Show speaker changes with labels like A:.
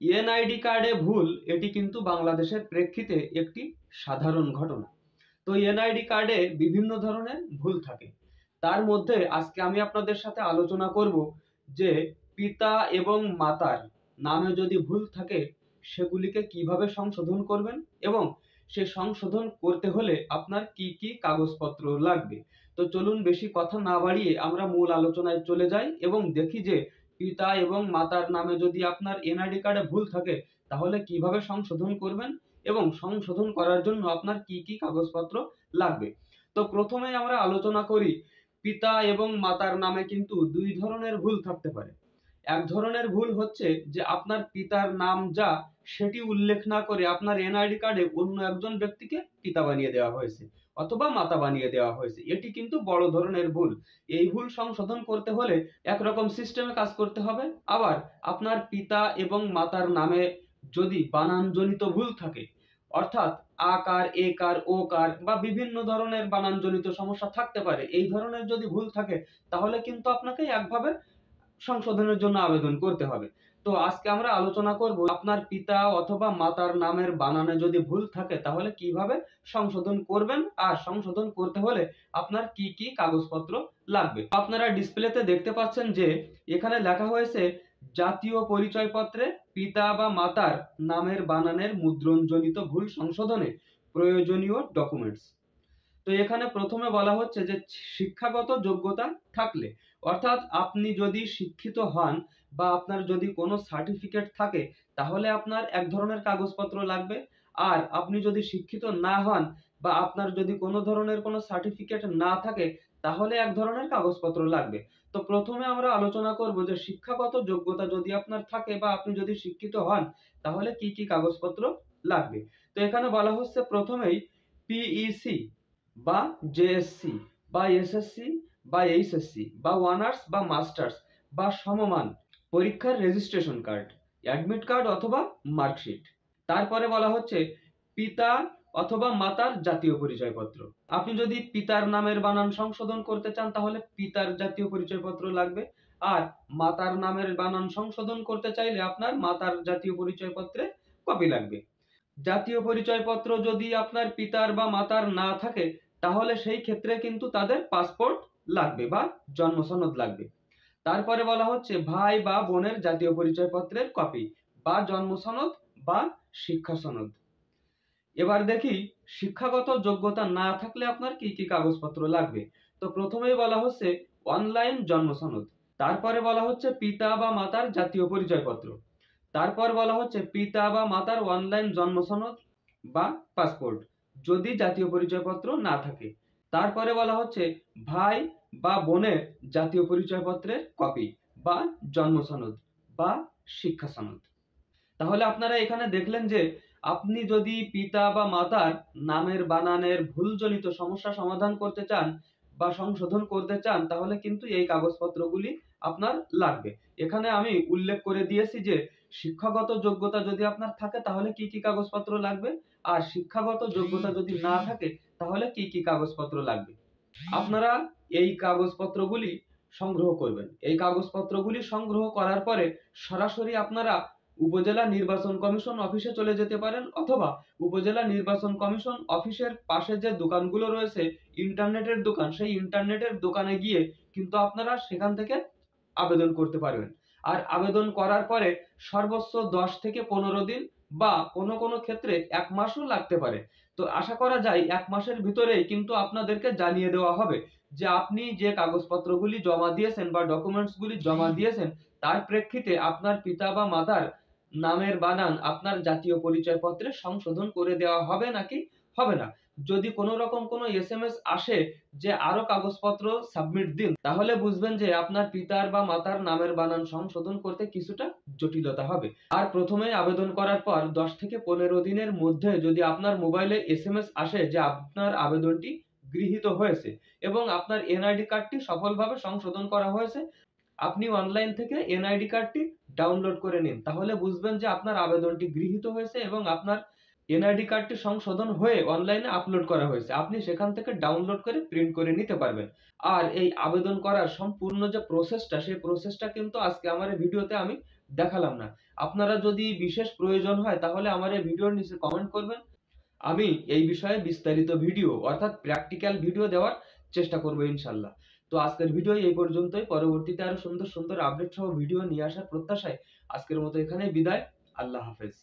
A: NID কার্ডে ভুল এটি কিন্তু বাংলাদেশের প্রেক্ষিতে একটি সাধারণ ঘটনা। তো এনআইডি কার্ডে বিভিন্ন ধরনের ভুল থাকে। তার মধ্যে আজকে আমি আপনাদের সাথে আলোচনা করব যে পিতা এবং মাতার নামে যদি ভুল থাকে সেগুলিকে কিভাবে সংশোধন করবেন এবং সে সংশোধন করতে হলে আপনার কি কি কাগজপত্র লাগবে। তো চলুন বেশি কথা না বাড়িয়ে আমরা মূল আলোচনায় চলে যাই এবং দেখি যে পিতা এবং মাতার নামে যদি আপনার এনআইডি কার্ডে ভুল থাকে তাহলে কিভাবে সংশোধন করবেন এবং সংশোধন করার জন্য আপনার কি কি কাগজপত্র লাগবে। তো প্রথমে আমরা আলোচনা করি পিতা এবং মাতার নামে কিন্তু দুই ধরনের ভুল থাকতে পারে। এক ধরনের ভুল হচ্ছে যে আপনার পিতার নাম যা সেটি উল্লেখ না করে আপনার এনআইডি কার্ডে অন্য একজন ব্যক্তিকে পিতা বানিয়ে দেওয়া হয়েছে অথবা মাতা বানিয়ে দেওয়া হয়েছে। এটি কিন্তু বড় ধরনের ভুল। এই ভুল সংশোধন করতে হলে একরকম সিস্টেমে কাজ করতে হবে। আবার আপনার পিতা এবং মাতার নামে যদি বানানজনিত ভুল থাকে, অর্থাৎ আকার একার ওকার বা বিভিন্ন ধরনের বানানজনিত সমস্যা থাকতে পারে, এই ধরনের যদি ভুল থাকে তাহলে কিন্তু আপনাকে একভাবে সংশোধনের জন্য আবেদন করতে হবে। তো আজকে আমরা আলোচনা করব আপনার পিতা অথবা মাতার নামের বানানে যদি ভুল থাকে তাহলে কিভাবে সংশোধন করবেন আর সংশোধন করতে হলে আপনার কি কি কাগজপত্র লাগবে। আপনারা ডিসপ্লেতে দেখতে পাচ্ছেন যে এখানে লেখা হয়েছে জাতীয় পরিচয়পত্রে পিতা বা মাতার নামের বানানের মুদ্রণজনিত ভুল সংশোধনে প্রয়োজনীয় ডকুমেন্টস। তো এখানে প্রথমে বলা হচ্ছে যে শিক্ষাগত যোগ্যতা থাকলে, অর্থাৎ আপনি যদি শিক্ষিত হন বা আপনার যদি কোনো সার্টিফিকেট থাকে তাহলে আপনার এক ধরনের কাগজপত্র লাগবে। আর আপনি যদি শিক্ষিত না হন বা আপনার যদি কোনো ধরনের কোনো সার্টিফিকেট না থাকে তাহলে এক ধরনের কাগজপত্র লাগবে। তো প্রথমে আমরা আলোচনা করব যে শিক্ষাগত যোগ্যতা যদি আপনার থাকে বা আপনি যদি শিক্ষিত হন তাহলে কি কি কাগজপত্র লাগবে। তো এখানে বলা হচ্ছে প্রথমেই পিইসি বা জেএসসি বা এসএসসি বা এইচএসসি বা অনার্স বা মাস্টার্স বা সমমান পরীক্ষার রেজিস্ট্রেশন কার্ড, অ্যাডমিট কার্ড অথবা মার্কশিট। তারপরে বলা হচ্ছে পিতা অথবা মাতার জাতীয় পরিচয়পত্র। আপনি যদি পিতার নামের বানান সংশোধন করতে চান তাহলে পিতার জাতীয় পরিচয়পত্র লাগবে। আর মাতার নামের বানান সংশোধন করতে চাইলে আপনার মাতার জাতীয় পরিচয়পত্রে কপি লাগবে। জাতীয় পরিচয়পত্র যদি আপনার পিতার বা মাতার না থাকে তাহলে সেই ক্ষেত্রে কিন্তু তাদের পাসপোর্ট লাগবে বা জন্ম সনদ লাগবে। তারপরে বলা হচ্ছে ভাই বা বোনের জাতীয় পরিচয়পত্রের কপি বা জন্ম সনদ বা শিক্ষা সনদ। এবার দেখি শিক্ষাগত যোগ্যতা না থাকলে আপনার কি কি কাগজপত্র লাগবে। তো প্রথমেই বলা হচ্ছে অনলাইন জন্ম সনদ, তারপরে বলা হচ্ছে পিতা বা মাতার জাতীয় পরিচয়পত্র, তারপর বলা হচ্ছে পিতা বা মাতার অনলাইন জন্ম সনদ বা পাসপোর্ট যদি জাতীয় পরিচয়পত্র না থাকে, তারপরে বলা হচ্ছে ভাই বা বোনের জাতীয় পরিচয়পত্রের কপি বা জন্ম সনদ বা শিক্ষা সনদ। তাহলে আপনারা এখানে দেখলেন যে আপনি যদি পিতা বা মাতার নামের বানানের ভুলজনিত সমস্যা সমাধান করতে চান বা সংশোধন করতে চান তাহলে কিন্তু এই কাগজপত্রগুলি আপনার লাগবে। এখানে আমি উল্লেখ করে দিয়েছি যে শিক্ষাগত যোগ্যতা যদি আপনার থাকে তাহলে কি কি কাগজপত্র লাগবে আর শিক্ষাগত যোগ্যতা যদি না থাকে তাহলে কি কি কাগজপত্র লাগবে। আপনারা এই কাগজপত্রগুলি সংগ্রহ করবেন। এই কাগজপত্রগুলি সংগ্রহ করার পরে সরাসরি আপনারা উপজেলা নির্বাচন কমিশন অফিসে চলে যেতে পারেন অথবা উপজেলা নির্বাচন কমিশন অফিসের পাশে যে দোকানগুলো রয়েছে ইন্টারনেটের দোকান, সেই ইন্টারনেটের দোকানে গিয়ে কিন্তু আপনারা সেখান থেকে আবেদন করতে পারবেন। আর আবেদন করার পরে সর্বোচ্চ 10 থেকে 15 দিন বা কোনো কোনো ক্ষেত্রে 1 মাসও লাগতে পারে। তো আশা করা যায় 1 মাসের ভিতরেই কিন্তু আপনাদেরকে জানিয়ে দেওয়া হবে যে আপনি যে কাগজপত্রগুলি জমা দিয়েছেন বা ডকুমেন্টসগুলি জমা দিয়েছেন তার প্রেক্ষিতে আপনার পিতা বা মাতার নামের বানান আপনার জাতীয় পরিচয়পত্রে সংশোধন করে দেওয়া হবে নাকি হবে না। যদি কোনো রকম কোনো এসএমএস আসে যে আরো কাগজপত্র সাবমিট দিন তাহলে বুঝবেন যে আপনার পিতার বা মাতার নামের বানান সংশোধন করতে কিছুটা জটিলতা হবে। আর প্রথমে আবেদন করার পর 10 থেকে 15 দিনের মধ্যে যদি আপনার মোবাইলে এসএমএস আসে যে আপনার আবেদনটি গৃহীত হয়েছে এবং আপনার এনআইডি কার্ডটি সফলভাবে সংশোধন করা হয়েছে, আপনি অনলাইন থেকে এনআইডি কার্ডটি ডাউনলোড করে নিন তাহলে বুঝবেন যে আপনার আবেদনটি গৃহীত হয়েছে এবং আপনার এনআইডি কার্ডটি সংশোধন হয়ে অনলাইনে আপলোড করা হয়েছে। আপনি সেখান থেকে ডাউনলোড করে প্রিন্ট করে নিতে পারবেন। আর এই আবেদন করার সম্পূর্ণ যে প্রসেসটা সেই প্রসেসটা কিন্তু আজকে আমার এই ভিডিওতে আমি দেখালাম না। আপনারা যদি বিশেষ প্রয়োজন হয় তাহলে আমার এই ভিডিওর নিচে কমেন্ট করবেন। আমি এই বিষয়ে বিস্তারিত ভিডিও অর্থাৎ প্র্যাকটিক্যাল ভিডিও দেওয়ার চেষ্টা করব ইনশাল্লাহ। তো আজকের ভিডিও এই পর্যন্তই। পরবর্তীতে আরো সুন্দর সুন্দর আপডেট সহ ভিডিও নিয়ে আসার প্রত্যাশায় আজকের মতো এখানেই বিদায়। আল্লাহ হাফেজ।